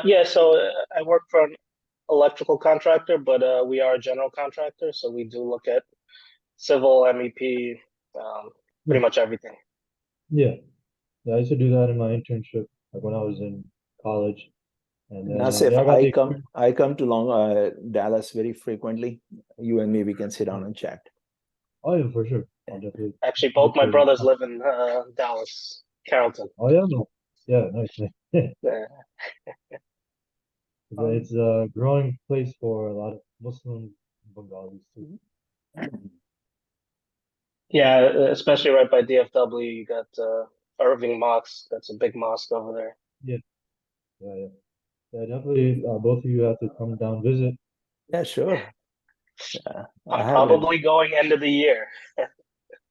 Yeah, so I work for an electrical contractor, but we are a general contractor, so we do look at civil, MEP, Yeah, pretty much everything. yeah, yeah. I used to do that in my internship, like when I was in college, and then Nasif, yeah, I got the experience. I come to Long Dallas very frequently. You and me, we can sit down and chat. Oh yeah, for sure. I'll definitely Actually, both look my to. brothers live in Dallas, Carrollton. Oh yeah, no, yeah, nice, nice. Yeah, It's a growing place for a lot of Muslim Bengalis too. yeah, especially right by DFW, you got Irving Mosque. That's a big mosque over there. Yeah, yeah, yeah. Yeah, definitely. Both of you have to come down visit. Yeah, sure. I I'm have it. probably going end of the year.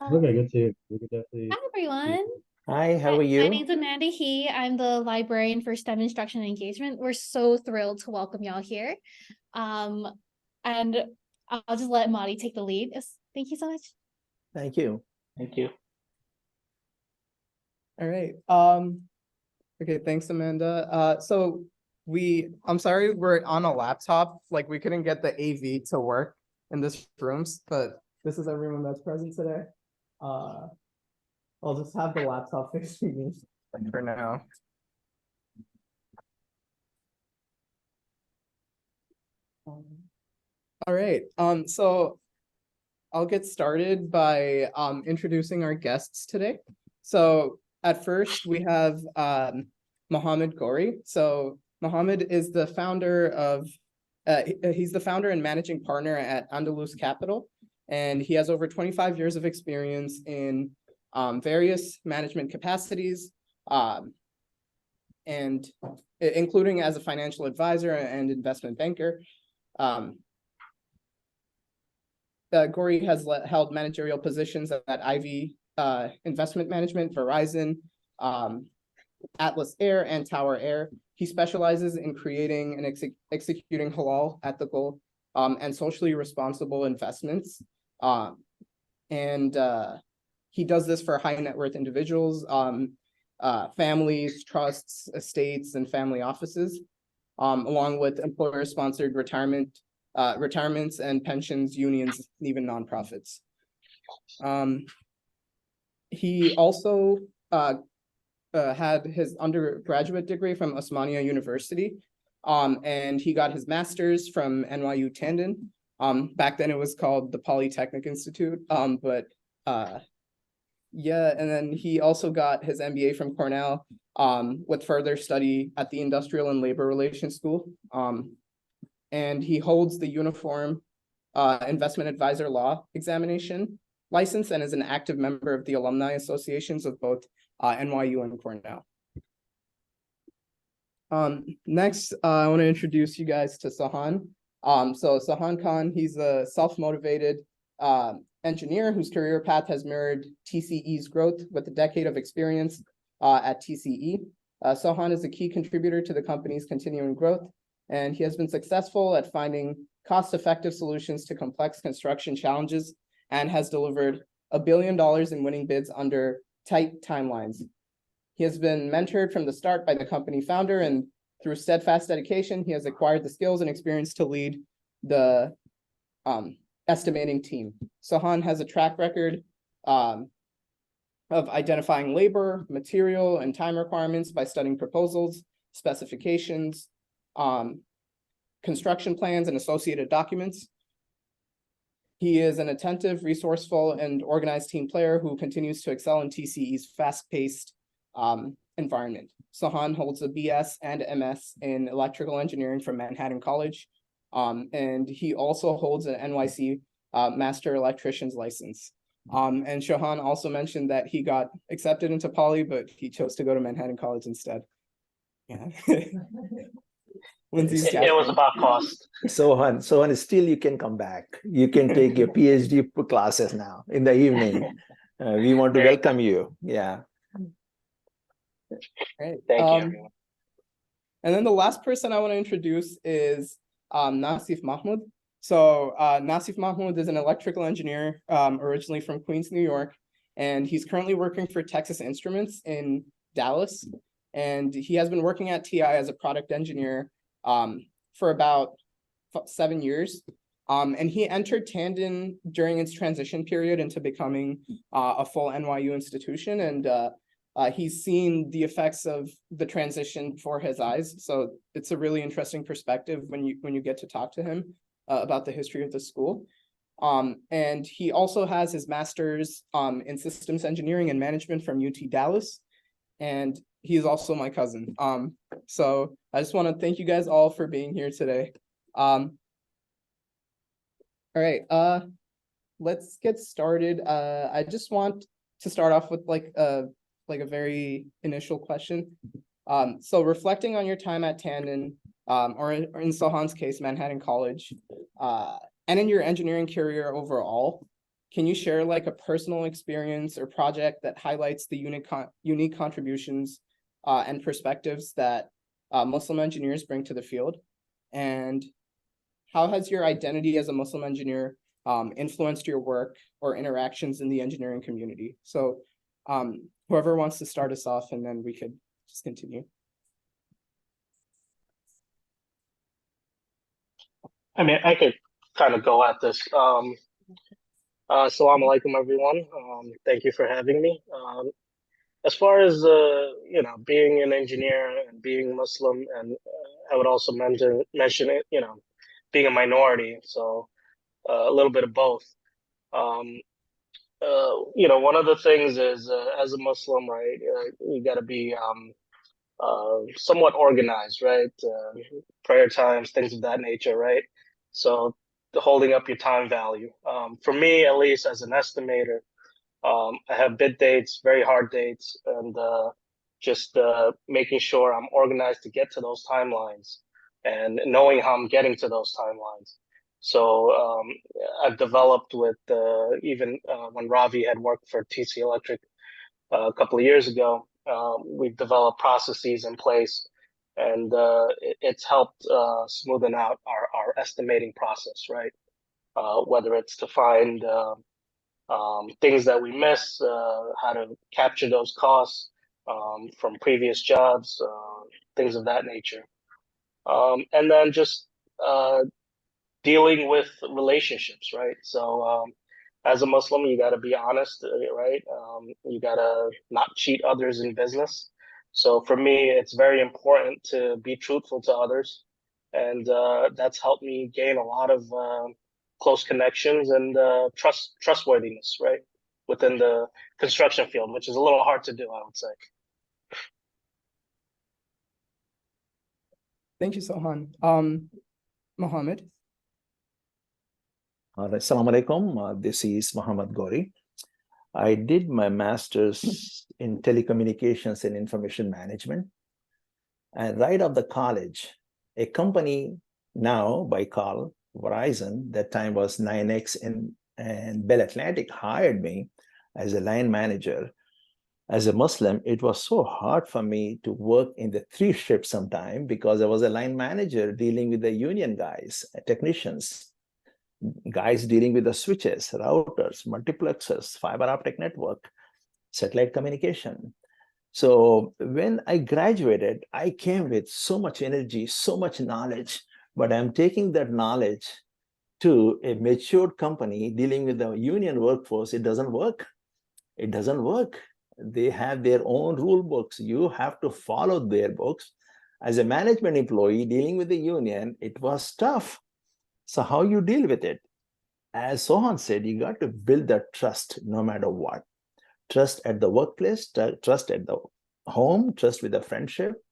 Okay, good to hear. We could definitely. Hi everyone. Hi, how are My you? name's Amanda He. I'm the librarian for STEM instruction and engagement. We're so thrilled to welcome y'all here. And I'll just let Madi take the lead. Thank you so much. Thank you. Thank you. All right. Okay, thanks, Amanda. I'm sorry we're on a laptop. Like we couldn't get the AV to work in this rooms, but this is everyone that's present today. I'll just have the laptop facing me for now. All right. So I'll get started by introducing our guests today. So at first we have Mohammed Gori. So Mohammed is the founder of he's the founder and managing partner at Andalus Capital, and he has over 25 years of experience in various management capacities, and including as a financial advisor and investment banker. Gori has held managerial positions at Ivy Investment Management, Verizon, Atlas Air, and Tower Air. He specializes in creating and executing halal, ethical, and socially responsible investments. He does this for high net worth individuals, families, trusts, estates, and family offices, along with employer-sponsored retirements and pensions, unions, and even nonprofits. He also had his undergraduate degree from Osmania University, and he got his master's from NYU Tandon. Back then it was called the Polytechnic Institute, yeah, and then he also got his MBA from Cornell, with further study at the Industrial and Labor Relations School. And he holds the Uniform Investment Advisor Law Examination license and is an active member of the Alumni Associations of both NYU and Cornell. Next, I want to introduce you guys to Sahan. So Sahan Khan, he's a self-motivated engineer whose career path has mirrored TCE's growth with a decade of experience at TCE. Sahan is a key contributor to the company's continuing growth, and he has been successful at finding cost-effective solutions to complex construction challenges and has delivered $1 billion in winning bids under tight timelines. He has been mentored from the start by the company founder, and through steadfast dedication, he has acquired the skills and experience to lead the estimating team. Sahan has a track record of identifying labor, material, and time requirements by studying proposals, specifications, construction plans, and associated documents. He is an attentive, resourceful, and organized team player who continues to excel in TCE's fast-paced environment. Sahan holds a BS and MS in electrical engineering from Manhattan College, and he also holds an NYC Master Electrician's license. And Shahan also mentioned that he got accepted into Poly, but he chose to go to Manhattan College instead. Yeah. Lindsay's It was about cost. Sohan, still you can come back. You can take your PhD classes now in the evening. We want to welcome you. Yeah. Right. Thank you, everyone. And then the last person I want to introduce is Nasif Mahmoud. So Nasif Mahmoud is an electrical engineer originally from Queens, New York, and he's currently working for Texas Instruments in Dallas. and he has been working at TI as a product engineer for about 7 years. And he entered Tandon during its transition period into becoming a full NYU institution, and he's seen the effects of the transition before his eyes. So it's a really interesting perspective when you get to talk to him about the history of the school. And he also has his master's in systems engineering and management from UT Dallas, and he's also my cousin. So I just want to thank you guys all for being here today. All right, let's get started. I just want to start off with like a very initial question. So reflecting on your time at Tandon, or in Sohan's case, Manhattan College, and in your engineering career overall, can you share like a personal experience or project that highlights the unique contributions and perspectives that Muslim engineers bring to the field? And how has your identity as a Muslim engineer influenced your work or interactions in the engineering community? So whoever wants to start us off, and then we could just continue. I mean, I could kind of go at this. Assalamu alaikum, everyone. Thank you for having me. As far as being an engineer and being Muslim, and I would also mention it, being a minority, so a little bit of both. One of the things is as a Muslim, right? You got to be somewhat organized, right? Prayer times, things of that nature, right? So holding up your time value. For me, at least as an estimator, I have bid dates, very hard dates, and just making sure I'm organized to get to those timelines and knowing how I'm getting to those timelines. So I've developed with even when Ravi had worked for TC Electric a couple of years ago, we've developed processes in place, and it's helped smoothen out our estimating process, right? Whether it's to find things that we miss, how to capture those costs from previous jobs, things of that nature. And then just dealing with relationships, right? So as a Muslim, you got to be honest, right? You got to not cheat others in business. So for me, it's very important to be truthful to others. And that's helped me gain a lot of close connections and trustworthiness, right? Within the construction field, which is a little hard to do, I would say. Thank you, Sohan. Mohammed. Assalamu alaikum. This is Muhammad Gori. I did my master's in telecommunications and information management. And right out of the college, a company now by call, Verizon, that time was 9X and Bell Atlantic, hired me as a line manager. As a Muslim, it was so hard for me to work in the 3 shifts sometime because I was a line manager dealing with the union guys, technicians, guys dealing with the switches, routers, multiplexers, fiber optic network, satellite communication. So when I graduated, I came with so much energy, so much knowledge, but I'm taking that knowledge to a matured company dealing with the union workforce. It doesn't work. It doesn't work. They have their own rule books. You have to follow their books. As a management employee dealing with the union, it was tough. So how you deal with it? As Sohan said, you got to build that trust no matter what. Trust at the workplace, trust at the home, trust with the friendship.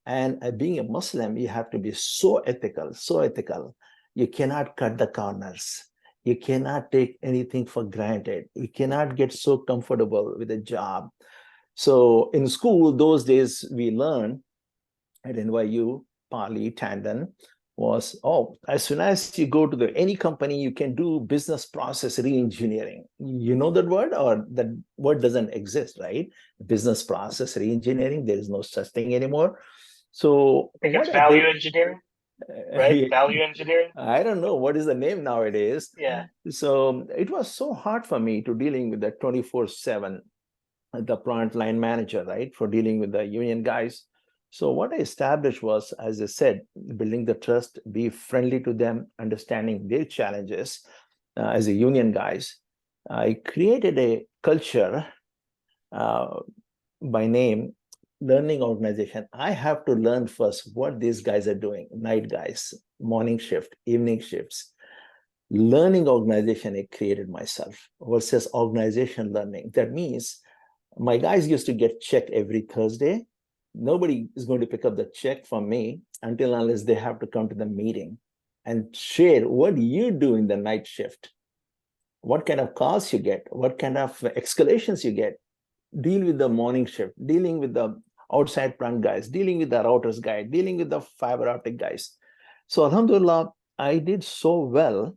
And being a Muslim, you have to be so ethical, so ethical. You cannot cut the corners. You cannot take anything for granted. You cannot get so comfortable with a job. So in school, those days we learned at NYU, Pali, Tandon, was, as soon as you go to any company, you can do business process re-engineering. You know that word, or that word doesn't exist, right? Business process re-engineering, there is no such thing anymore. So I think it's value engineering, right? Value engineering. I don't know what is the name nowadays. Yeah. So it was so hard for me to dealing with that 24/7, the plant line manager, right? For dealing with the union guys. So what I established was, as I said, building the trust, be friendly to them, understanding their challenges. As a union guys, I created a culture by name learning organization. I have to learn first what these guys are doing, night guys, morning shift, evening shifts. Learning organization I created myself versus organization learning. That means my guys used to get checked every Thursday. Nobody is going to pick up the check from me until unless they have to come to the meeting and share what you do in the night shift, what kind of calls you get, what kind of escalations you get, deal with the morning shift, dealing with the outside plant guys, dealing with the routers guy, dealing with the fiber optic guys. So alhamdulillah, I did so well.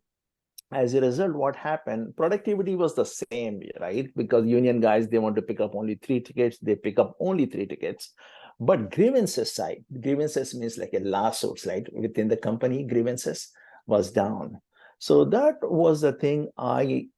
As a result, what happened, productivity was the same, right? Because union guys, they want to pick up only 3 tickets, they pick up only 3 tickets. But grievances side, grievances means like a lawsuits, right? Within the company, grievances was down. So that was the thing I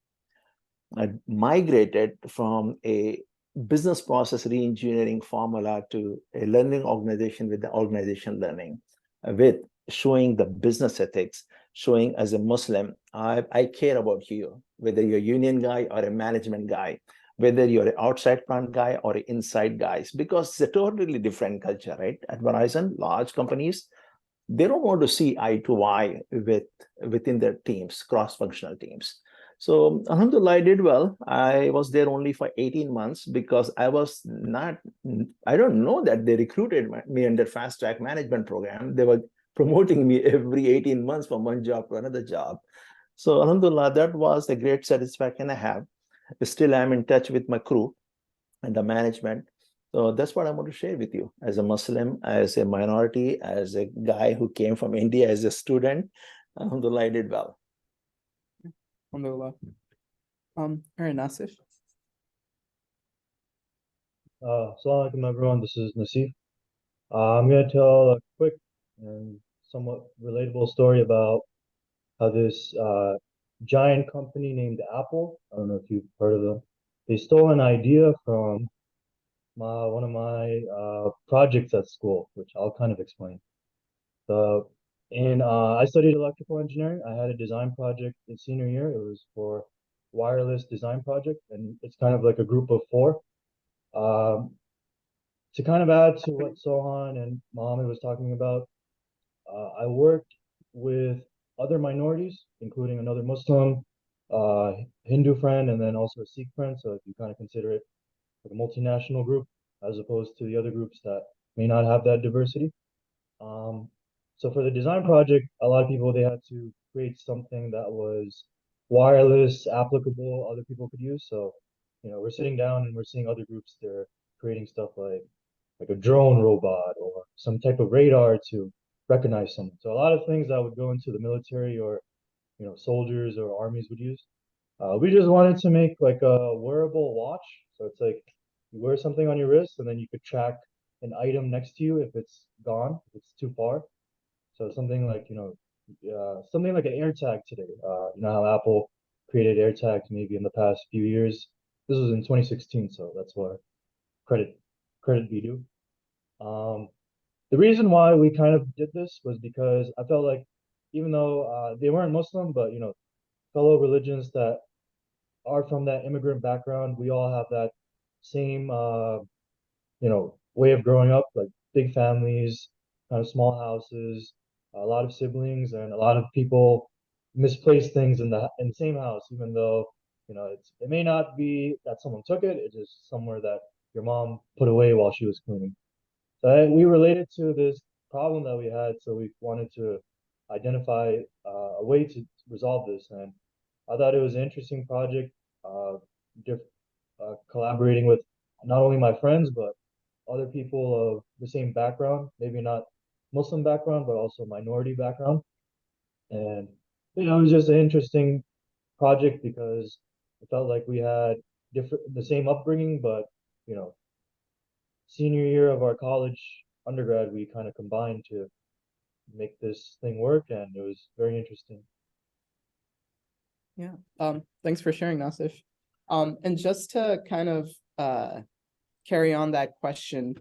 migrated from a business process re-engineering formula to a learning organization with the organization learning, with showing the business ethics, showing as a Muslim, I care about you, whether you're a union guy or a management guy, whether you're an outside plant guy or an inside guys, because it's a totally different culture, right? At Verizon, large companies, they don't want to see eye to eye within their teams, cross-functional teams. So alhamdulillah, I did well. I was there only for 18 months because I don't know that they recruited me under fast track management program. They were promoting me every 18 months from one job to another job. So alhamdulillah, that was a great satisfaction I have. Still, I'm in touch with my crew and the management. So that's what I want to share with you. As a Muslim, as a minority, as a guy who came from India as a student, alhamdulillah, I did well. Alhamdulillah. All right, Nasif. Assalamu alaikum everyone, this is Nasif. I'm going to tell a quick and somewhat relatable story about how this giant company named Apple, I don't know if you've heard of them, they stole an idea from one of my projects at school, which I'll kind of explain. So I studied electrical engineering. I had a design project in senior year. It was for wireless design project, and it's kind of like a group of 4. To kind of add to what Sohan and Mohammed was talking about, I worked with other minorities, including another Muslim, Hindu friend, and then also a Sikh friend. So if you kind of consider it like a multinational group, as opposed to the other groups that may not have that diversity. So for the design project, a lot of people, they had to create something that was wireless, applicable, other people could use. So, we're sitting down and we're seeing other groups, they're creating stuff like a drone robot or some type of radar to recognize someone. So a lot of things that would go into the military or, soldiers or armies would use. We just wanted to make like a wearable watch. So it's like you wear something on your wrist and then you could track an item next to you if it's gone, if it's too far. So something like, something like an AirTag today. You know how Apple created AirTags maybe in the past few years. This was in 2016, so that's why credit be due. The reason why we kind of did this was because I felt like even though they weren't Muslim, but fellow religions that are from that immigrant background, we all have that same way of growing up, like big families, kind of small houses, a lot of siblings, and a lot of people misplace things in the same house, even though it may not be that someone took it, it's just somewhere that your mom put away while she was cleaning. So we related to this problem that we had, so we wanted to identify a way to resolve this, and I thought it was an interesting project, collaborating with not only my friends but other people of the same background, maybe not Muslim background, but also minority background. And it was just an interesting project because it felt like we had the same upbringing, but senior year of our college undergrad, we kind of combined to make this thing work, and it was very interesting. Yeah. Thanks for sharing, Nasif. And just to kind of carry on that question,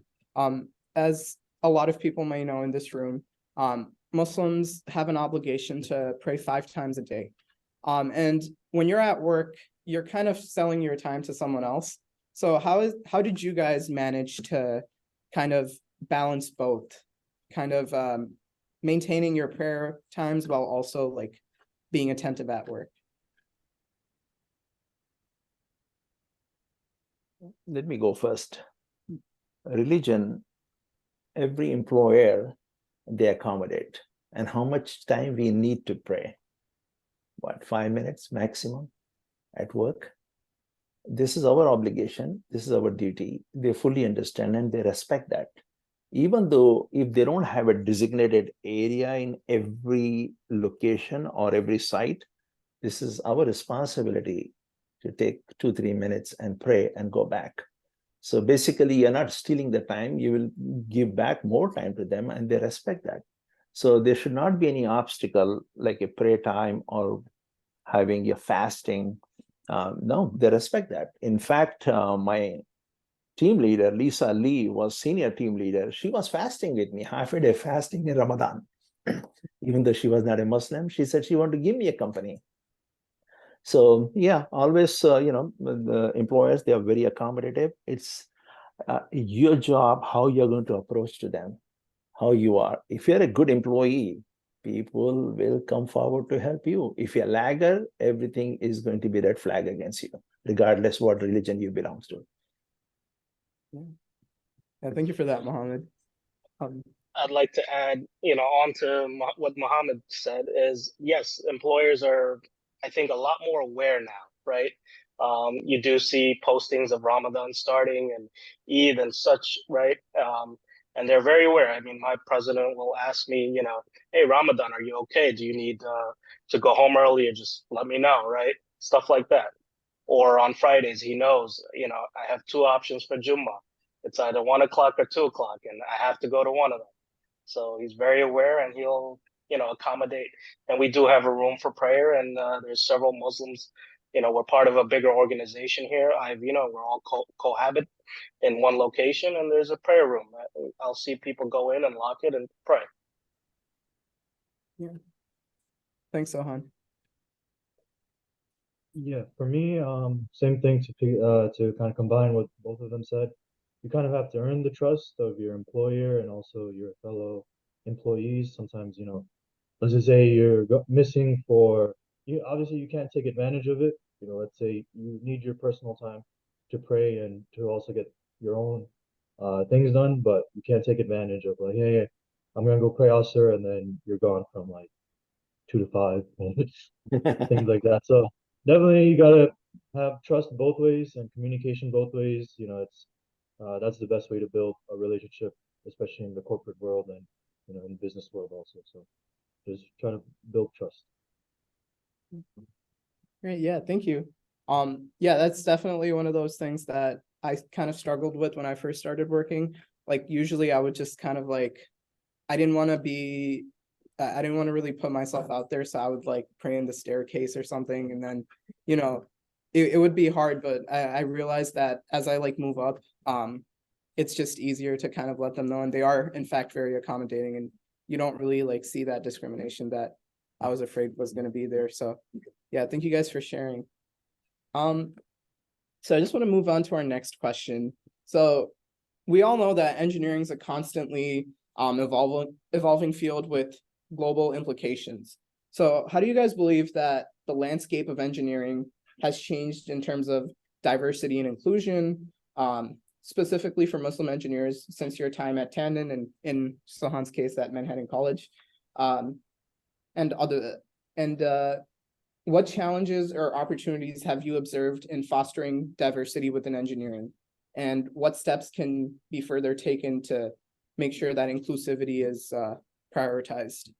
as a lot of people may know in this room, Muslims have an obligation to pray 5 times a day. And when you're at work, you're kind of selling your time to someone else. So how did you guys manage to kind of balance both, kind of maintaining your prayer times while also like being attentive at work? Let me go first. Religion, every employer, they accommodate. And how much time we need to pray? What, 5 minutes maximum at work? This is our obligation. This is our duty. They fully understand and they respect that. Even though if they don't have a designated area in every location or every site, this is our responsibility to take 2-3 minutes and pray and go back. So basically, you're not stealing the time. You will give back more time to them and they respect that. So there should not be any obstacle like a prayer time or having your fasting. No, they respect that. In fact, my team leader, Lisa Lee, was senior team leader. She was fasting with me, half a day fasting in Ramadan. Even though she was not a Muslim, she said she wanted to give me a company. So yeah, always, the employers, they are very accommodative. It's your job, how you're going to approach to them, how you are. If you're a good employee, people will come forward to help you. If you're a lagger, everything is going to be red flag against you, regardless what religion you belong to. Yeah, thank you for that, Mohammed. I'd like to add, on to what Mohammed said is, yes, employers are, I think, a lot more aware now, right? You do see postings of Ramadan starting and Eid and such, right? And they're very aware. I mean, my president will ask me, hey, Ramadan, are you okay? Do you need to go home early or just let me know, right? Stuff like that. Or on Fridays, he knows, I have 2 options for Jummah. It's either 1 o'clock or 2 o'clock, and I have to go to one of them. So he's very aware and he'll, accommodate. And we do have a room for prayer, and there's several Muslims. We're part of a bigger organization here. We're all cohabit in one location, and there's a prayer room. I'll see people go in and lock it and pray. Yeah. Thanks, Sohan. Yeah, for me, same thing to kind of combine what both of them said. You kind of have to earn the trust of your employer and also your fellow employees. Sometimes, let's just say you're missing for you. Obviously, you can't take advantage of it. Let's say you need your personal time to pray and to also get your own things done, but you can't take advantage of like, hey, I'm gonna go pray Asr, and then you're gone from like 2 to 5 and things like that. So definitely you gotta have trust both ways and communication both ways. It's that's the best way to build a relationship, especially in the corporate world and in business world also. So just try to build trust. Great, yeah, thank you. Yeah, that's definitely one of those things that I kind of struggled with when I first started working. Like usually I would just kind of like, I didn't want to really put myself out there. So I would like pray in the staircase or something. And then, it would be hard, but I realized that as I like move up, it's just easier to kind of let them know. And they are in fact very accommodating, and you don't really like see that discrimination that I was afraid was going to be there. So yeah, thank you guys for sharing. So I just want to move on to our next question. So we all know that engineering is a constantly evolving field with global implications. So how do you guys believe that the landscape of engineering has changed in terms of diversity and inclusion, specifically for Muslim engineers since your time at Tandon and in Sohan's case at Manhattan College, what challenges or opportunities have you observed in fostering diversity within engineering? And what steps can be further taken to make sure that inclusivity is prioritized?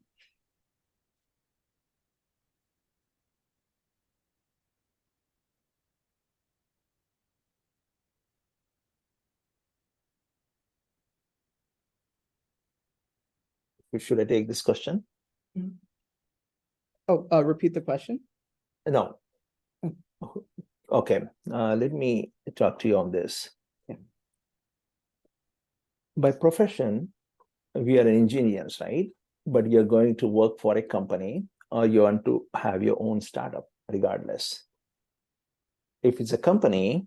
Should I take this question? Oh, repeat the question. No. Okay, let me talk to you on this. Yeah. By profession, we are engineers, right? But you're going to work for a company or you want to have your own startup, regardless. If it's a company,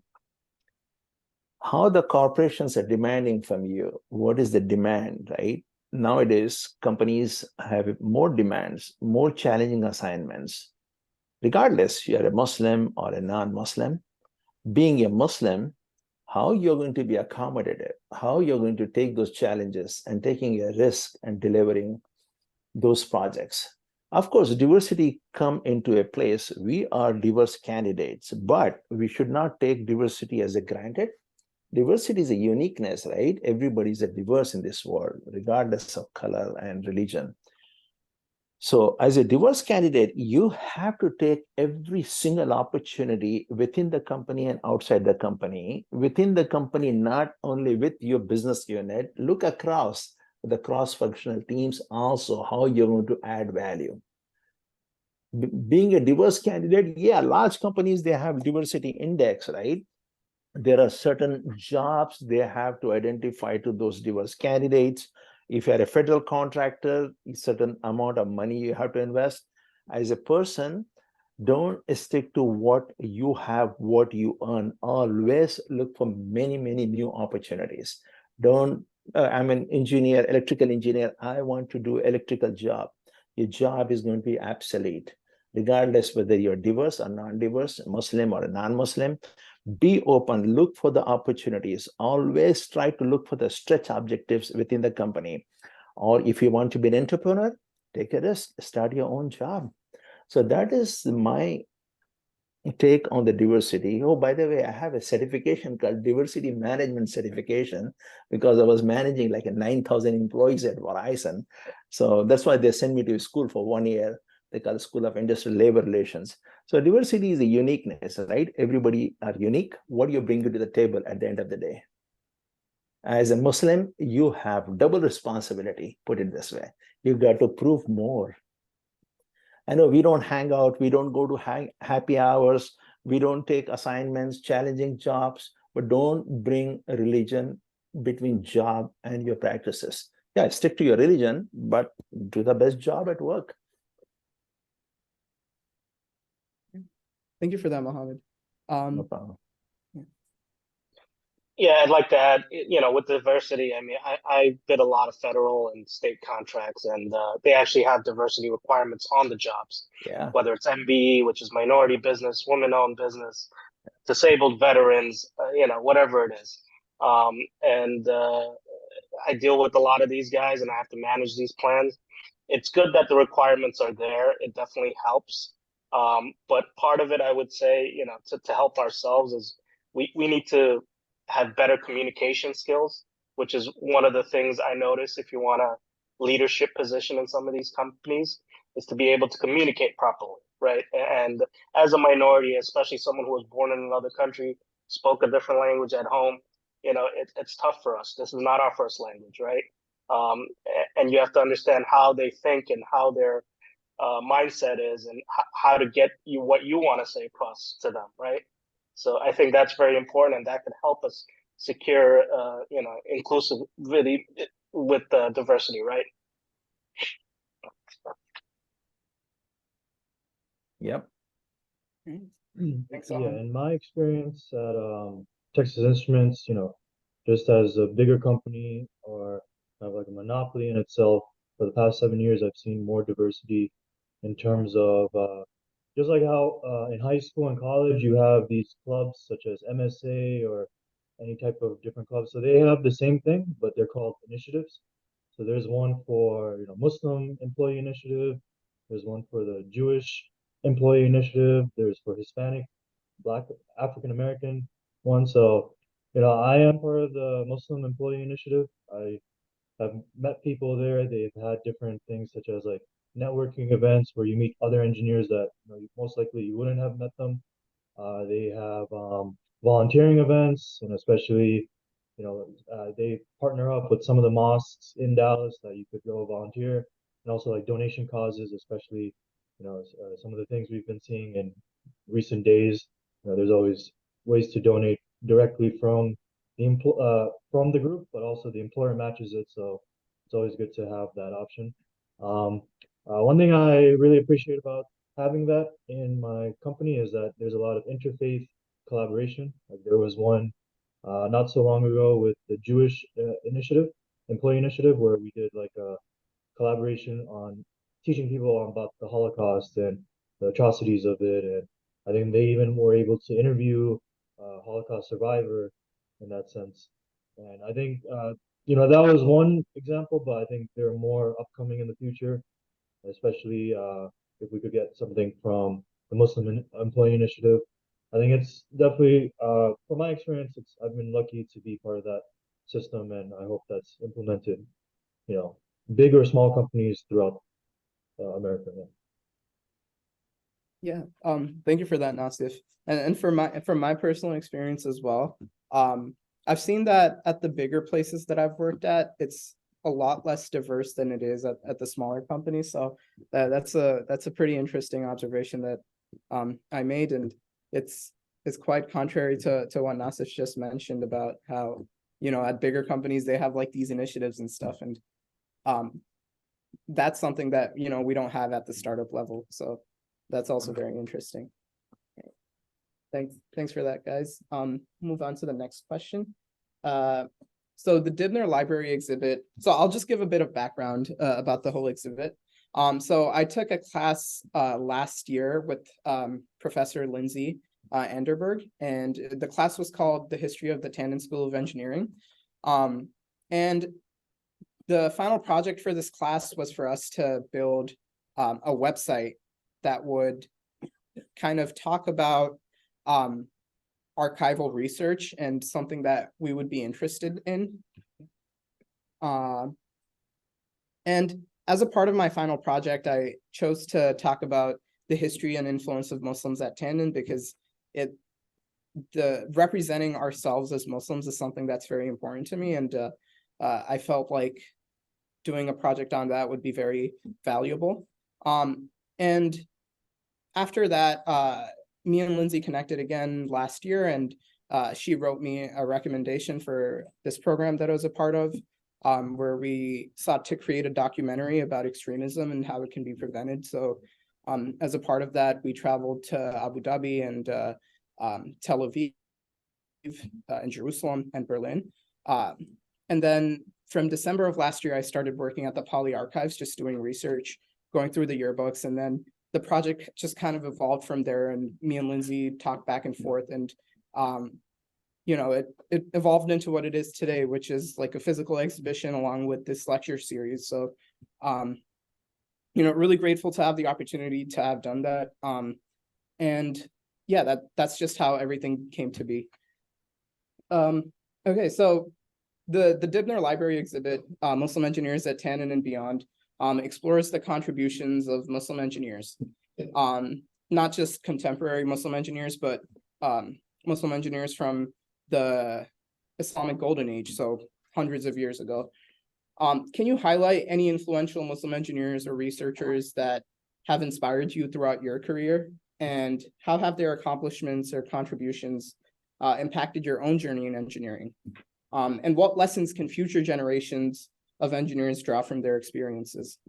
how the corporations are demanding from you, what is the demand, right? Nowadays, companies have more demands, more challenging assignments. Regardless, you're a Muslim or a non-Muslim, being a Muslim, how you're going to be accommodative, how you're going to take those challenges and taking a risk and delivering those projects. Of course, diversity come into a place. We are diverse candidates, but we should not take diversity as a granted. Diversity is a uniqueness, right? Everybody's a diverse in this world, regardless of color and religion. So as a diverse candidate, you have to take every single opportunity within the company and outside the company. Within the company, not only with your business unit, look across the cross-functional teams also, how you're going to add value. Being a diverse candidate, yeah, large companies, they have diversity index, right? There are certain jobs they have to identify to those diverse candidates. If you're a federal contractor, a certain amount of money you have to invest. As a person, don't stick to what you have, what you earn. Always look for many, many new opportunities. Don't, I'm an engineer, electrical engineer. I want to do electrical job. Your job is going to be obsolete, regardless whether you're diverse or non-diverse, Muslim or a non-Muslim. Be open, look for the opportunities. Always try to look for the stretch objectives within the company. Or if you want to be an entrepreneur, take a risk, start your own job. So that is my take on the diversity. Oh, by the way, I have a certification called Diversity Management Certification because I was managing like a 9,000 employees at Verizon. So that's why they sent me to school for 1 year. They call it School of Industrial Labor Relations. So diversity is a uniqueness, right? Everybody are unique. What do you bring to the table at the end of the day? As a Muslim, you have double responsibility, put it this way. You got to prove more. I know we don't hang out, we don't go to happy hours, we don't take assignments, challenging jobs, but don't bring a religion between job and your practices. Yeah, stick to your religion, but do the best job at work. Thank you for that, Mohammed. No problem. Yeah, I'd like to add, with diversity, I mean, I did a lot of federal and state contracts, and they actually have diversity requirements on the jobs. Yeah. Whether it's MBE, which is minority business, women-owned business, disabled veterans, whatever it is. And I deal with a lot of these guys, and I have to manage these plans. It's good that the requirements are there. It definitely helps. But part of it, I would say, to help ourselves is we need to have better communication skills, which is one of the things I notice if you want a leadership position in some of these companies, is to be able to communicate properly, right? And as a minority, especially someone who was born in another country, spoke a different language at home, it's tough for us. This is not our first language, right? And you have to understand how they think and how their mindset is, and how to get you what you want to say across to them, right? So I think that's very important, and that could help us secure, inclusivity with diversity, right? Yep. Thanks, Yeah, Mohammed. in my experience at Texas Instruments, just as a bigger company or kind of like a monopoly in itself, for the past 7 years, I've seen more diversity in terms of just like how in high school and college you have these clubs such as MSA or any type of different clubs. So they have the same thing, but they're called initiatives. So there's one for Muslim employee initiative. There's one for the Jewish employee initiative. There's for Hispanic, Black, African American one. So I am part of the Muslim employee initiative. I've met people there. They've had different things such as like networking events where you meet other engineers that most likely you wouldn't have met them. They have volunteering events, and especially they partner up with some of the mosques in Dallas that you could go volunteer, and also like donation causes, especially some of the things we've been seeing in recent days. There's always ways to donate directly from the group, but also the employer matches it. So it's always good to have that option. One thing I really appreciate about having that in my company is that there's a lot of interfaith collaboration. Like there was one not so long ago with the Jewish employee initiative, where we did like a collaboration on teaching people about the Holocaust and the atrocities of it. And I think they even were able to interview a Holocaust survivor in that sense. And I think, that was one example, but I think there are more upcoming in the future, especially if we could get something from the Employee Initiative. I think it's definitely, from my experience, I've been lucky to be part of that system, and I hope that's implemented, big or small companies throughout America. Yeah, thank you for that, Nasif. And from my personal experience as well, I've seen that at the bigger places that I've worked at, it's a lot less diverse than it is at the smaller companies. So that's a pretty interesting observation that I made, and it's quite contrary to what Nasif just mentioned about how, at bigger companies they have like these initiatives and stuff, and that's something that we don't have at the startup level. So that's also very interesting. Thanks for that, guys. Move on to the next question. So the Dibner Library exhibit. So I'll just give a bit of background about the whole exhibit. So I took a class last year with Professor Lindsay Anderberg, and the class was called The History of the Tandon School of Engineering. And the final project for this class was for us to build a website that would kind of talk about archival research and something that we would be interested in. And as a part of my final project, I chose to talk about the history and influence of Muslims at Tandon because the representing ourselves as Muslims is something that's very important to me, and I felt like doing a project on that would be very valuable. And after that, me and Lindsay connected again last year, and she wrote me a recommendation for this program that I was a part of, where we sought to create a documentary about extremism and how it can be prevented. So as a part of that, we traveled to Abu Dhabi and Tel Aviv and Jerusalem and Berlin. And then from December of last year, I started working at the Poly Archives, just doing research, going through the yearbooks, and then the project just kind of evolved from there, and me and Lindsay talked back and forth, and it evolved into what it is today, which is like a physical exhibition along with this lecture series. So really grateful to have the opportunity to have done that. And yeah, that's just how everything came to be. Okay, so the Dibner Library exhibit, Muslim Engineers at Tandon and Beyond, explores the contributions of Muslim engineers, not just contemporary Muslim engineers, but Muslim engineers from the Islamic Golden Age, so hundreds of years ago. Can you highlight any influential Muslim engineers or researchers that have inspired you throughout your career, and how have their accomplishments or contributions impacted your own journey in engineering? And what lessons can future generations of engineers draw from their experiences?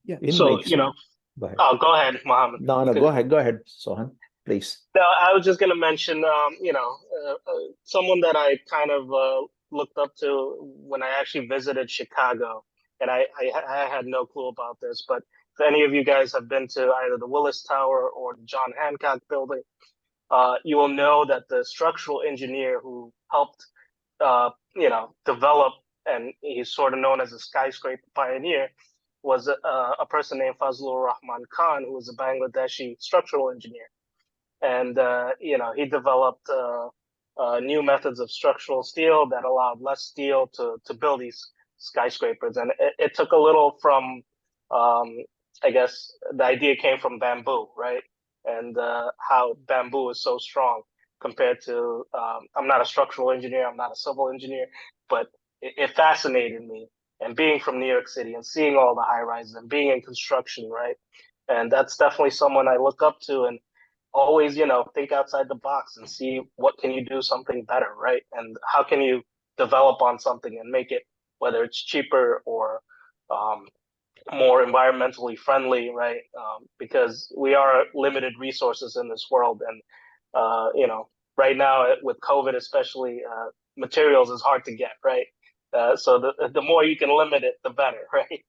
Yeah. So, Go ahead. oh, go ahead, Mohammed. No, go ahead, Sohan, please. No, I was just going to mention, someone that I kind of looked up to when I actually visited Chicago, and I had no clue about this, but if any of you guys have been to either the Willis Tower or the John Hancock building, you will know that the structural engineer who helped, develop, and he's sort of known as a skyscraper pioneer, was a person named Fazlur Rahman Khan, who was a Bangladeshi structural engineer. And, he developed new methods of structural steel that allowed less steel to build these skyscrapers. And it took a little from, I guess, the idea came from bamboo, right? And how bamboo is so strong compared to, I'm not a structural engineer, I'm not a civil engineer, but it fascinated me. And being from New York City and seeing all the high rises and being in construction, right? And that's definitely someone I look up to, and always, think outside the box and see what can you do something better, right? And how can you develop on something and make it, whether it's cheaper or um, more environmentally friendly, right? Because we are limited resources in this world, and right now with COVID especially, materials is hard to get, right? So the more you can limit it, the better, right?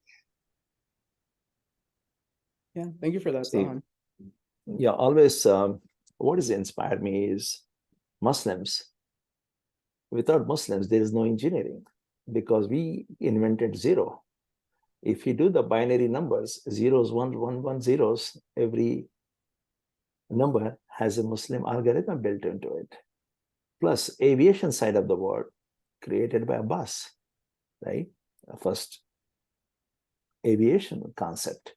Yeah, thank you for that, See, Sahan. yeah, always what has inspired me is Muslims. Without Muslims, there is no engineering because we invented zero. If you do the binary numbers, zeros, one, zeros, every number has a Muslim algorithm built into it. Plus, aviation side of the world created by Abbas, right? First aviation concept.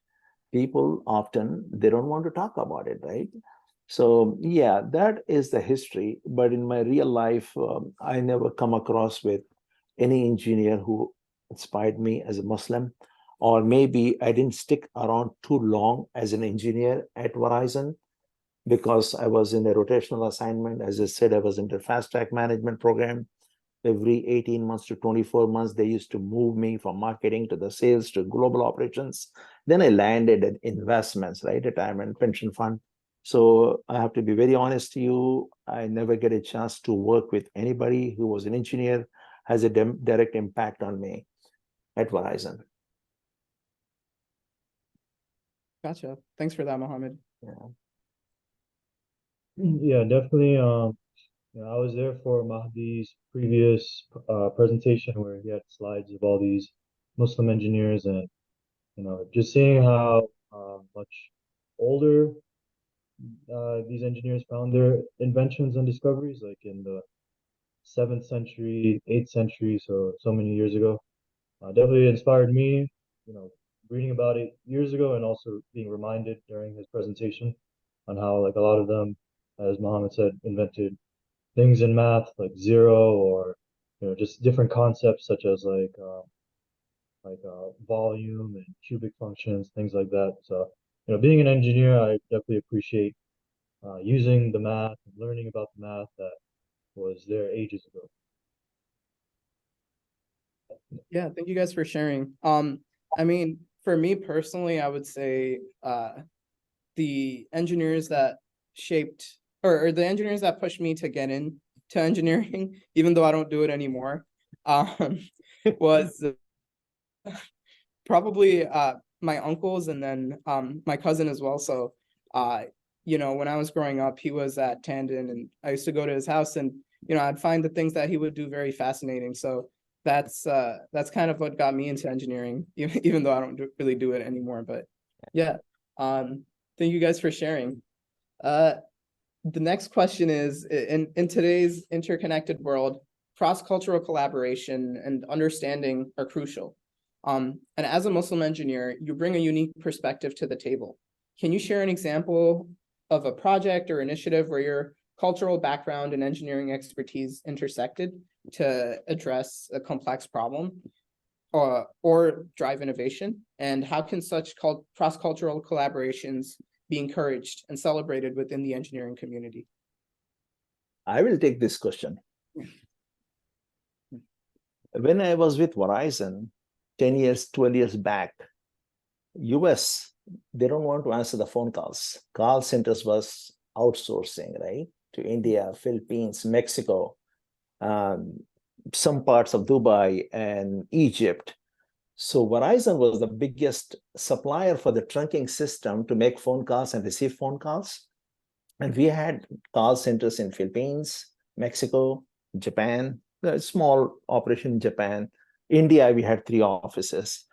People often, they don't want to talk about it, right? So yeah, that is the history. But in my real life, I never come across with any engineer who inspired me as a Muslim, or maybe I didn't stick around too long as an engineer at Verizon because I was in a rotational assignment. As I said, I was in the fast track management program. Every 18 months to 24 months, they used to move me from marketing to the sales to global operations. Then I landed at investments, right? Retirement pension fund. So I have to be very honest to you. I never get a chance to work with anybody who was an engineer, has a direct impact on me at Verizon. Gotcha. Thanks for that, Mohammed. Yeah. Yeah, definitely. I was there for Mahdi's previous presentation where he had slides of all these Muslim engineers, and just seeing how much older these engineers found their inventions and discoveries, like in the 7th century, 8th century, so many years ago. Definitely inspired me, reading about it years ago and also being reminded during his presentation on how like a lot of them, as Muhammad said, invented things in math like zero, or just different concepts such as volume and cubic functions, things like that. So being an engineer, I definitely appreciate using the math and learning about the math that was there ages ago. Yeah, thank you guys for sharing. I mean, for me personally, I would say the engineers that shaped or the engineers that pushed me to get into engineering, even though I don't do it anymore, was probably my uncles and then my cousin as well. So when I was growing up, he was at Tandon and I used to go to his house, and I'd find the things that he would do very fascinating. So that's kind of what got me into engineering, even though I don't really do it anymore. But yeah, thank you guys for sharing. The next question is, in today's interconnected world, cross-cultural collaboration and understanding are crucial. And as a Muslim engineer, you bring a unique perspective to the table. Can you share an example of a project or initiative where your cultural background and engineering expertise intersected to address a complex problem or drive innovation? And how can such cross-cultural collaborations be encouraged and celebrated within the engineering community? I will take this question. When I was with Verizon 10 years, 12 years back, US, they don't want to answer the phone calls. Call centers was outsourcing, right? To India, Philippines, Mexico, some parts of Dubai and Egypt. So Verizon was the biggest supplier for the trunking system to make phone calls and receive phone calls. And we had call centers in Philippines, Mexico, Japan, a small operation in Japan. India, we had 3 offices.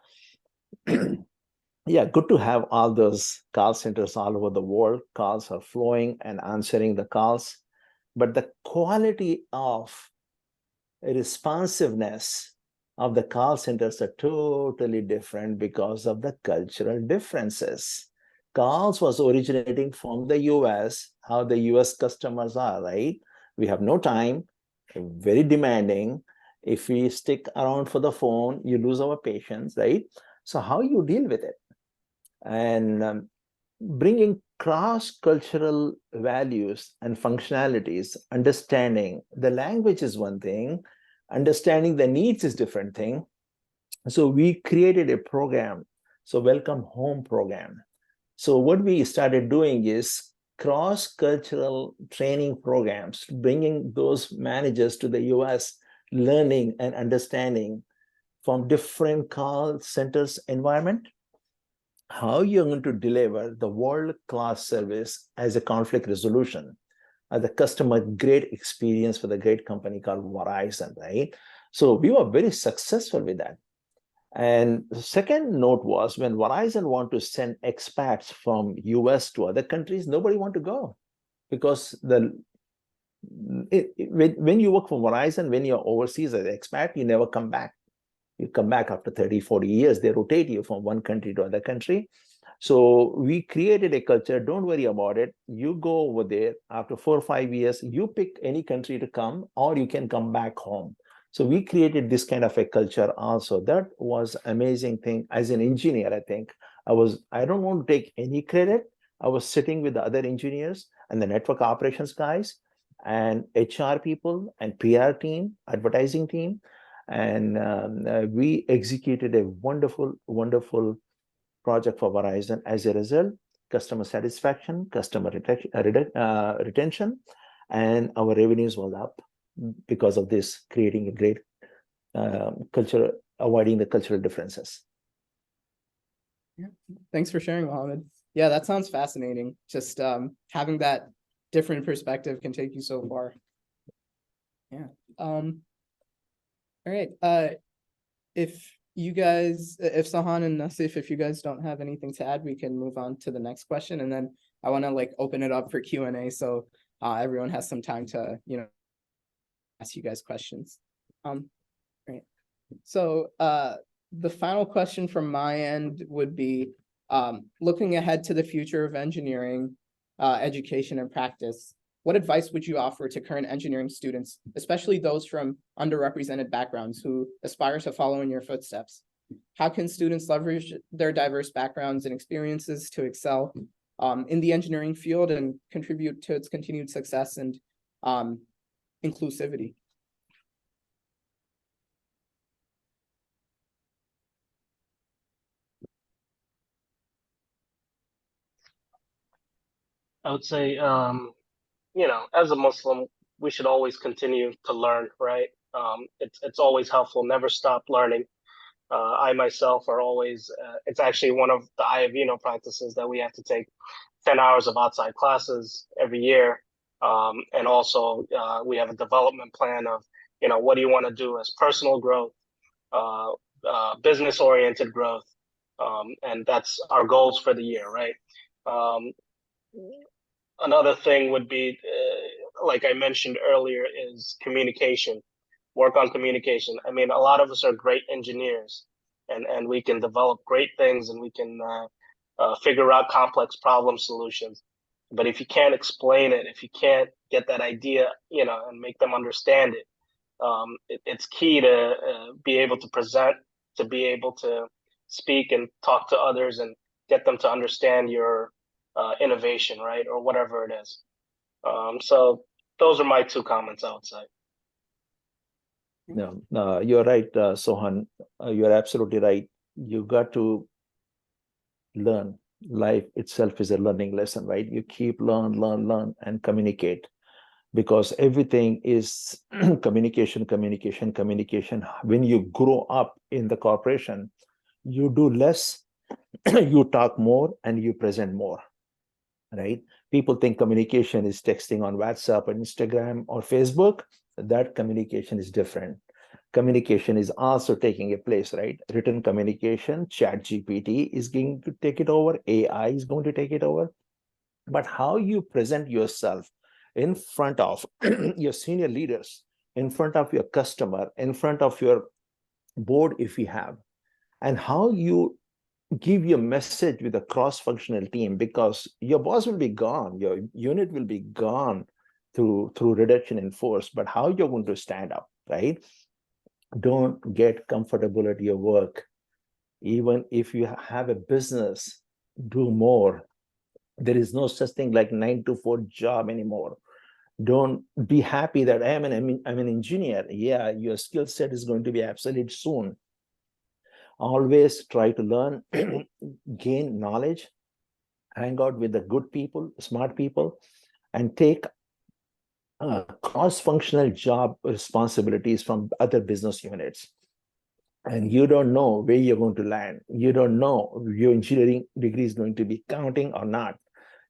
Yeah, good to have all those call centers all over the world. Calls are flowing and answering the calls. But the quality of responsiveness of the call centers are totally different because of the cultural differences. Calls was originating from the US, how the US customers are, right? We have no time, very demanding. If we stick around for the phone, you lose our patience, right? So how you deal with it? And bringing cross-cultural values and functionalities, understanding the language is one thing, understanding the needs is different thing. So we created a program, so Welcome Home program. So what we started doing is cross-cultural training programs, bringing those managers to the US, learning and understanding from different call centers environment, how you're going to deliver the world-class service as a conflict resolution, as a customer great experience for the great company called Verizon, right? So we were very successful with that. And the second note was when Verizon want to send expats from US to other countries, nobody want to go because when you work for Verizon, when you're overseas as an expat, you never come back. You come back after 30, 40 years, they rotate you from one country to another country. So we created a culture, don't worry about it. You go over there after 4 or 5 years, you pick any country to come, or you can come back home. So we created this kind of a culture also. That was amazing thing. As an engineer, I think I don't want to take any credit. I was sitting with the other engineers and the network operations guys and HR people and PR team, advertising team. And we executed a wonderful, wonderful project for Verizon. As a result, customer satisfaction, customer retention, and our revenues was up because of this, creating a great culture, avoiding the cultural differences. Yeah. Thanks for sharing, Mohammed. Yeah, that sounds fascinating. Just having that different perspective can take you so far. Yeah. All right. If Sahan and Nasif, if you guys don't have anything to add, we can move on to the next question. And then I want to open it up for Q&A. So everyone has some time to, ask you guys questions. Right. So the final question from my end would be, looking ahead to the future of engineering, education and practice, what advice would you offer to current engineering students, especially those from underrepresented backgrounds who aspire to follow in your footsteps? How can students leverage their diverse backgrounds and experiences to excel in the engineering field and contribute to its continued success and inclusivity? I would say, as a Muslim, we should always continue to learn, right? It's always helpful. Never stop learning. I myself are always. It's actually one of the IAVino practices that we have to take 10 hours of outside classes every year, and also we have a development plan of, what do you want to do as personal growth, business-oriented growth, and that's our goals for the year, right? Another thing would be, like I mentioned earlier, is communication. Work on communication. I mean, a lot of us are great engineers, and we can develop great things, and we can figure out complex problem solutions. But if you can't explain it, if you can't get that idea, and make them understand it, it's key to be able to present, to be able to speak and talk to others and get them to understand your innovation, right? Or whatever it is. So those are my 2 comments, I would say. No, you're right, Sohan. You're absolutely right. You got to learn. Life itself is a learning lesson, right? You keep learn, and communicate, because everything is communication. When you grow up in the corporation, you do less, you talk more, and you present more, right? People think communication is texting on WhatsApp or Instagram or Facebook. That communication is different. Communication is also taking a place, right? Written communication, ChatGPT is going to take it over, AI is going to take it over. But how you present yourself in front of your senior leaders, in front of your customer, in front of your board, if you have, and how you give your message with a cross-functional team, because your boss will be gone, your unit will be gone through reduction in force, but how you're going to stand up, right? Don't get comfortable at your work. Even if you have a business, do more. There is no such thing like 9 to 4 job anymore. Don't be happy that I'm an engineer. Yeah, your skill set is going to be obsolete soon. Always try to learn, gain knowledge, hang out with the good people, smart people, and take cross-functional job responsibilities from other business units. And you don't know where you're going to land. You don't know if your engineering degree is going to be counting or not.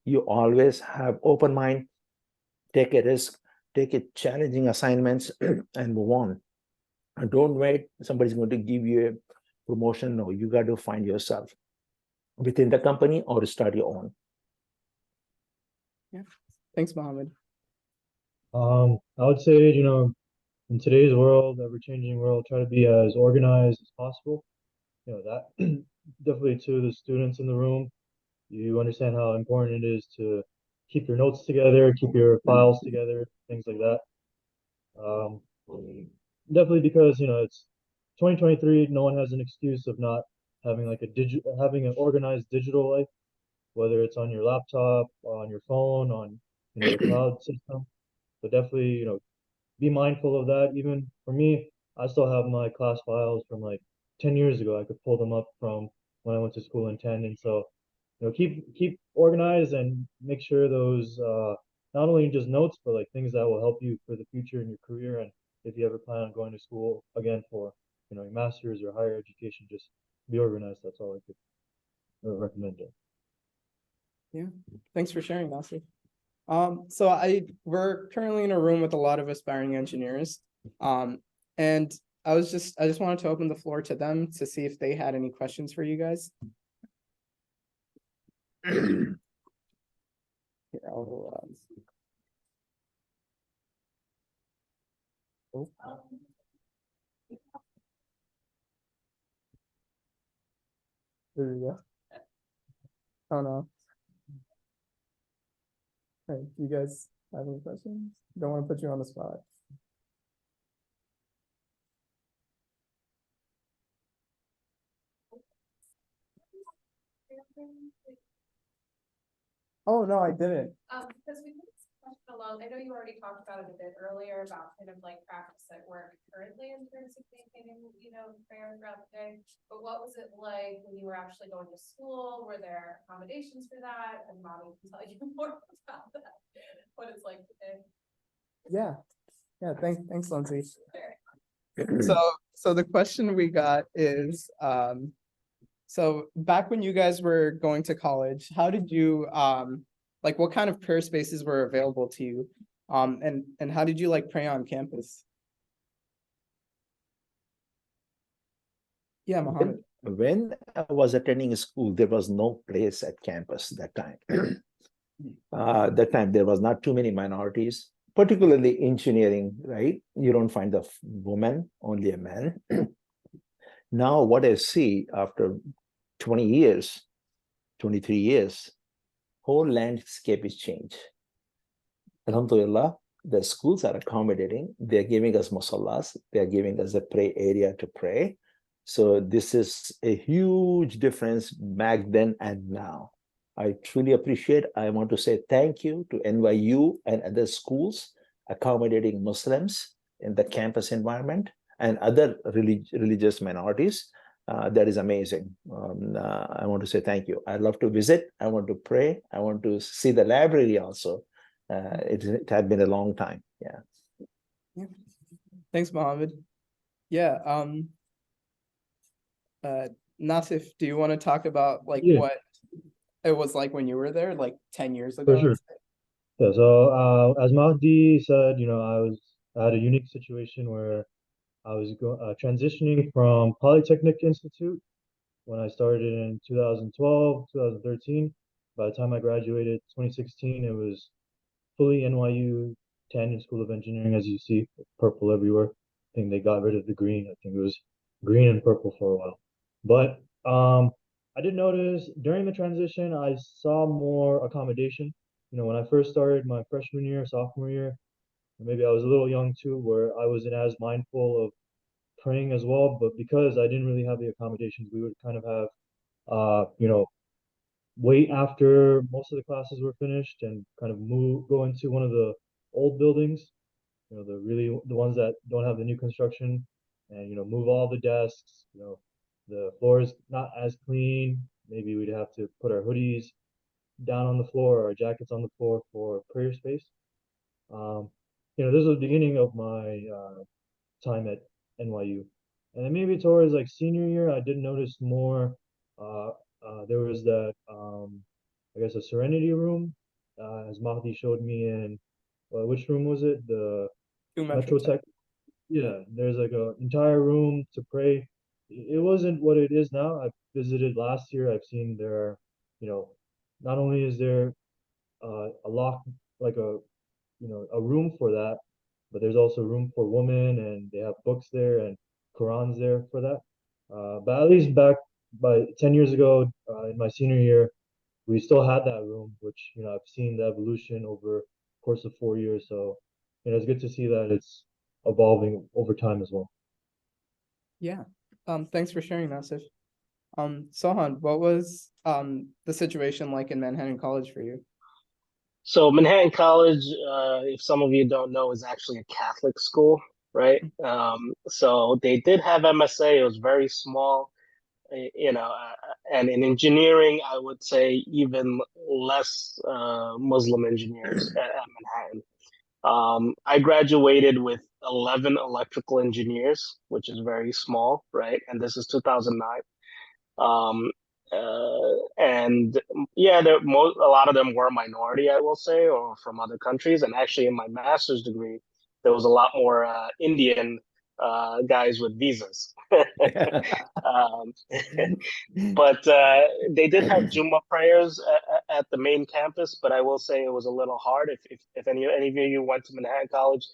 You always have open mind, take a risk, take a challenging assignments, and move on. And don't wait, somebody's going to give you a promotion. No, you got to find yourself within the company or start your own. Yeah. Thanks, Mohammed. I would say, in today's world, ever-changing world, try to be as organized as possible. That definitely to the students in the room, you understand how important it is to keep your notes together, keep your files together, things like that. Um, Definitely because, it's 2023, no one has an excuse of not having like having an organized digital life, whether it's on your laptop, on your phone, on, the cloud system. But definitely, be mindful of that. Even for me, I still have my class files from like 10 years ago. I could pull them up from when I went to school in Tandon. So, keep organized and make sure those not only just notes, but like things that will help you for the future in your career. And if you ever plan on going to school again for, your master's or higher education, just be organized. That's all I could recommend it. Yeah, thanks for sharing, Nasir. So we're currently in a room with a lot of aspiring engineers. And I just wanted to open the floor to them to see if they had any questions for you guys. Here, oh. There we go. Oh no. Hey, you guys have any questions? Don't want to put you on the spot. Oh no, I didn't. Because we put this question along, I know you already talked about it a bit earlier about kind of like practice at work currently in terms of maintaining, prayer throughout the day. But what was it like when you were actually going to school? Were there accommodations for that? And Mommy can tell you more about that, what it's like today. Yeah. Thanks, Lindsay. So the question we got is, so back when you guys were going to college, how did you like what kind of prayer spaces were available to you? And how did you like pray on campus? Yeah, Mohammed. When I was attending school, there was no place at campus that time. That time there was not too many minorities, particularly engineering, right? You don't find the woman, only a man. Now what I see after 20 years, 23 years, whole landscape is changed. Alhamdulillah, the schools are accommodating. They're giving us musallas. They're giving us a pray area to pray. So this is a huge difference back then and now. I truly appreciate. I want to say thank you to NYU and other schools accommodating Muslims in the campus environment and other religious minorities. That is amazing. I want to say thank you. I love to visit. I want to pray. I want to see the library also. It had been a long time. Yeah. Thanks, Mohammed. Yeah. Nasif, do you want to talk about like what it was like when you were there, like 10 years ago? For sure. Yeah, so as Mahdi said, I had a unique situation where I was transitioning from Polytechnic Institute when I started in 2012, 2013. By the time I graduated 2016, it was fully NYU Tandon School of Engineering, as you see, purple everywhere. I think they got rid of the green. I think it was green and purple for a while. But I did notice during the transition, I saw more accommodation. When I first started my freshman year, sophomore year, maybe I was a little young too, where I wasn't as mindful of praying as well. But because I didn't really have the accommodations, we would kind of have, wait after most of the classes were finished and kind of go into one of the old buildings, the ones that don't have the new construction, and move all the desks. The floor is not as clean. Maybe we'd have to put our hoodies down on the floor or our jackets on the floor for prayer space. This was the beginning of my time at NYU. And then maybe towards like senior year, I did notice more. There was that, I guess, a Serenity room, as Mahdi showed me in, which room was it? The Two Metro Tech. Yeah, there's like an entire room to pray. It wasn't what it is now. I visited last year. I've seen there are, not only is there a lock, like a room for that, but there's also room for women, and they have books there and Qurans there for that. But at least back by 10 years ago, in my senior year, we still had that room, which I've seen the evolution over the course of 4 years. So it's good to see that it's evolving over time as well. Yeah. Thanks for sharing that, Sif. Sohan, what was the situation like in Manhattan College for you? So Manhattan College, if some of you don't know, is actually a Catholic school, right? So they did have MSA. It was very small, and in engineering, I would say even less Muslim engineers at Manhattan. I graduated with 11 electrical engineers, which is very small, right? And this is 2009. Um, and yeah, a lot of them were minority, I will say, or from other countries. And actually, in my master's degree, there was a lot more Indian guys with visas. um, but they did have Jumu'ah prayers at the main campus. But I will say it was a little hard. If any of you went to Manhattan College,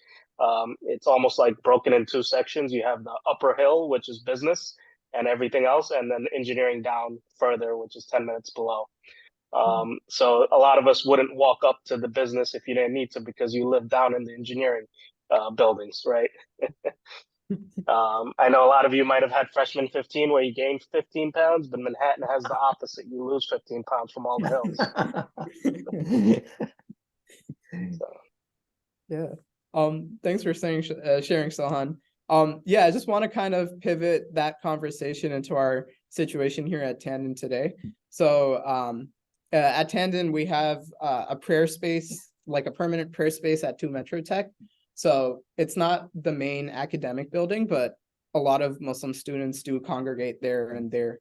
it's almost like broken in two sections. You have the upper hill, which is business and everything else, and then engineering down further, which is 10 minutes below. So a lot of us wouldn't walk up to the business if you didn't need to, because you live down in the engineering buildings, right? I know a lot of you might have had freshman 15 where you gained 15 pounds, but Manhattan has the opposite. You lose 15 pounds from all the hills. So. Yeah. Thanks for sharing, Sohan. Yeah, I just want to kind of pivot that conversation into our situation here at Tandon today. So at Tandon, we have a prayer space, like a permanent prayer space at 2 Metro Tech. So it's not the main academic building, but a lot of Muslim students do congregate there, and they're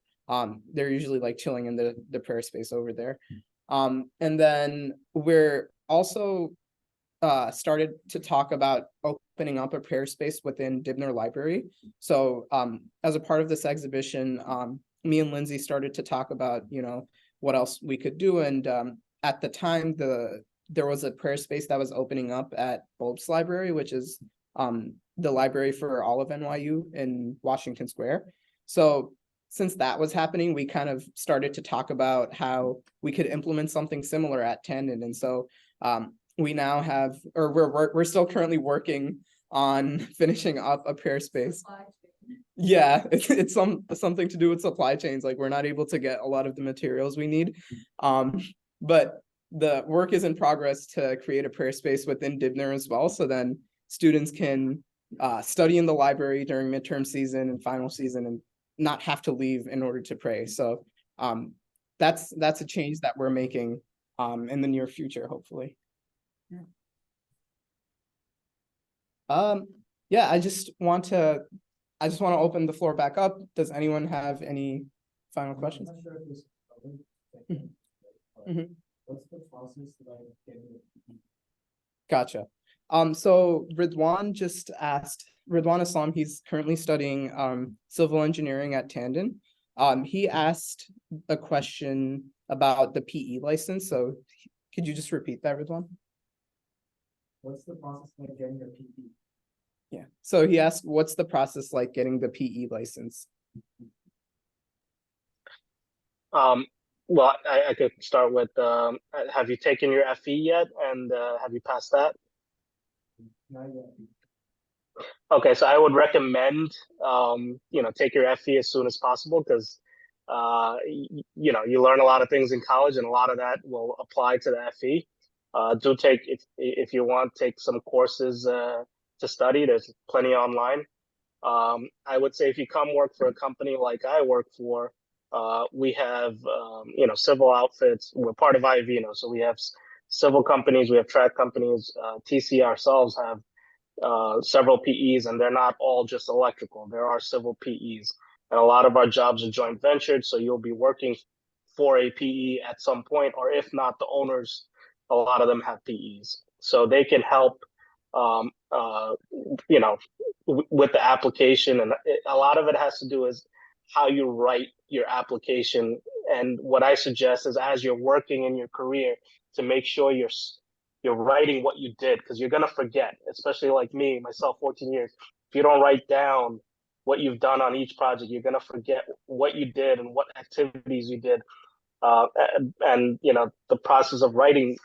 usually like chilling in the prayer space over there. And then we're also started to talk about opening up a prayer space within Dibner Library. So as a part of this exhibition, me and Lindsay started to talk about, what else we could do. And at the time, there was a prayer space that was opening up at Bulb's Library, which is the library for all of NYU in Washington Square. So since that was happening, we kind of started to talk about how we could implement something similar at Tandon. And so we now have, or we're still currently working on finishing up a prayer space. Yeah, it's something to do with supply chains. Like, we're not able to get a lot of the materials we need. But the work is in progress to create a prayer space within Dibner as well. So then students can study in the library during midterm season and final season and not have to leave in order to pray. So that's a change that we're making in the near future, hopefully. Yeah, I just want to open the floor back up. Does anyone have any final questions? What's the process like getting it? Gotcha. So Ridwan just asked, Ridwan Islam, he's currently studying civil engineering at Tandon. He asked a question about the PE license. So could you just repeat that, Ridwan? What's the process like getting your PE? Yeah. So he asked, what's the process like getting the PE license? Well, I could start with, have you taken your FE yet? And have you passed that? Not yet. Okay, so I would recommend, take your FE as soon as possible, because you learn a lot of things in college, and a lot of that will apply to the FE. Do take, if you want, take some courses to study. There's plenty online. I would say if you come work for a company like I work for, we have civil outfits. We're part of Ivino, so we have civil companies, we have track companies. TC ourselves have several PEs, and they're not all just electrical. There are civil PEs, and a lot of our jobs are joint ventured. So you'll be working for a PE at some point, or if not, the owners, a lot of them have PEs, so they can help. Um, uh, with the application, and a lot of it has to do is how you write your application. And what I suggest is, as you're working in your career, to make sure you're writing what you did, because you're going to forget, especially like me, myself, 14 years. If you don't write down what you've done on each project, you're going to forget what you did and what activities you did. And the process of writing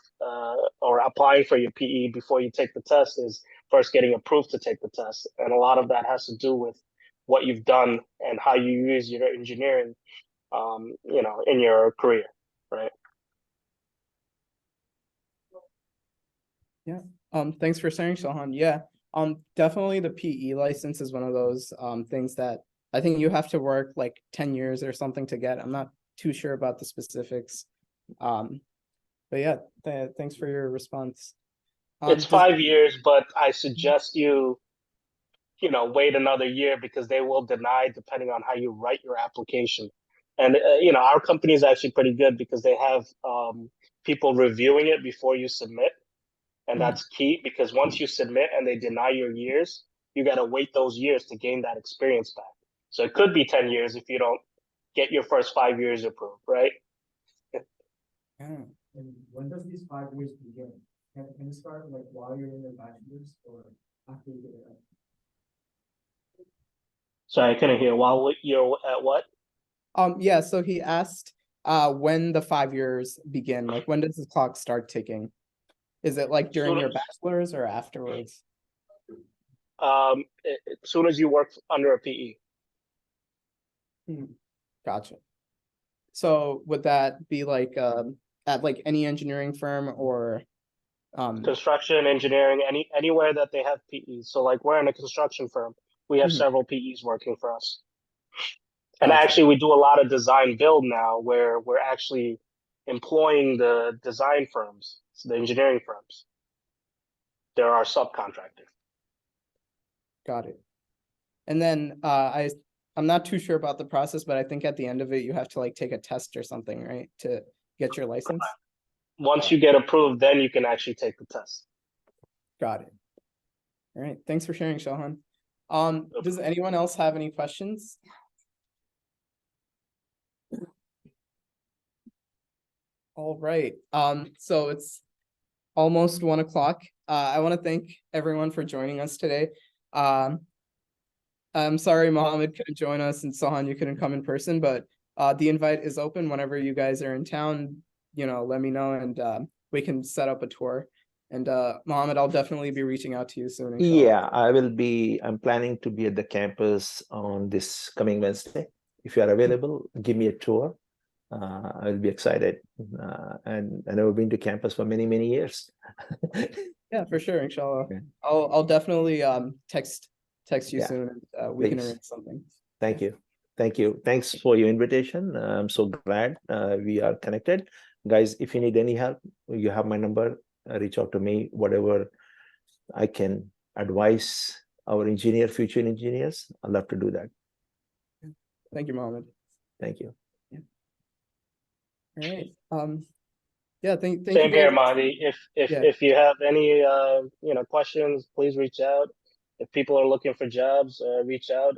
or applying for your PE before you take the test is first getting approved to take the test. And a lot of that has to do with what you've done and how you use your engineering, in your career, right? Yeah. Thanks for sharing, Shahan. Yeah. Definitely the PE license is one of those things that I think you have to work like 10 years or something to get. I'm not too sure about the specifics. But yeah, thanks for your response. It's 5 years, but I suggest you wait another year, because they will deny depending on how you write your application. And our company is actually pretty good, because they have people reviewing it before you submit. And that's key, because once you submit and they deny your years, you got to wait those years to gain that experience back. So it could be 10 years if you don't get your first 5 years approved, right? And when does these 5 years begin? Can it start like while you're in your bachelor's or after you get it out? Sorry, I couldn't hear. While you're at what? Yeah, so he asked when the 5 years begin, like when does the clock start ticking? Is it like during your bachelor's or afterwards? As soon as you work under a PE. Gotcha. So would that be like at like any engineering firm or construction, engineering, anywhere that they have PEs. So like we're in a construction firm. We have several PEs working for us. And actually we do a lot of design build now, where we're actually employing the design firms, the engineering firms. They're our subcontractor. Got it. And then I'm not too sure about the process, but I think at the end of it, you have to like take a test or something, right? To get your license. Once you get approved, then you can actually take the test. Got it. All right. Thanks for sharing, Shahan. Does anyone else have any questions? All right. So it's almost 1 o'clock. I want to thank everyone for joining us today. I'm sorry Mohammed couldn't join us and Sahan, you couldn't come in person, but the invite is open whenever you guys are in town. Let me know and we can set up a tour. And Mohammed, I'll definitely be reaching out to you soon. Inshallah. Yeah, I'm planning to be at the campus on this coming Wednesday. If you are available, give me a tour. I'll be excited. And I've never been to campus for many, many years. Yeah, for sure, inshallah. Okay. I'll definitely text you soon and we can Please. arrange something. Thank you. Thank you. Thanks for your invitation. I'm so glad we are connected. Guys, if you need any help, you have my number. Reach out to me, whatever I can advise our future engineers. I'd love to do that. Thank you, Mohammed. Thank you. All right. Yeah, thank Same you here, guys. Mahdi. If you have any questions, please reach out. If people are looking for jobs, reach out.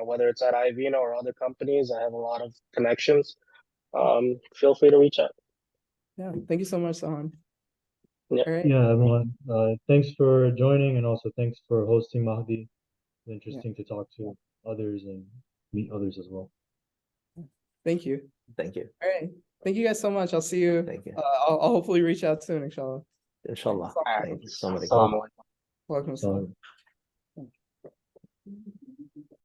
Whether it's at Ivino or other companies, I have a lot of connections. Feel free to reach out. Yeah, thank you so much, Sahan. Yeah. All right. Yeah, everyone. Thanks for joining, and also thanks for hosting, Mahdi. It's interesting to talk to others and meet others as well. Thank you. Thank you. All right. Thank you guys so much. I'll see you. Thank you. I'll hopefully reach out soon, inshallah. Inshallah. Thank you so much. Assalamu alaikum. Welcome. So,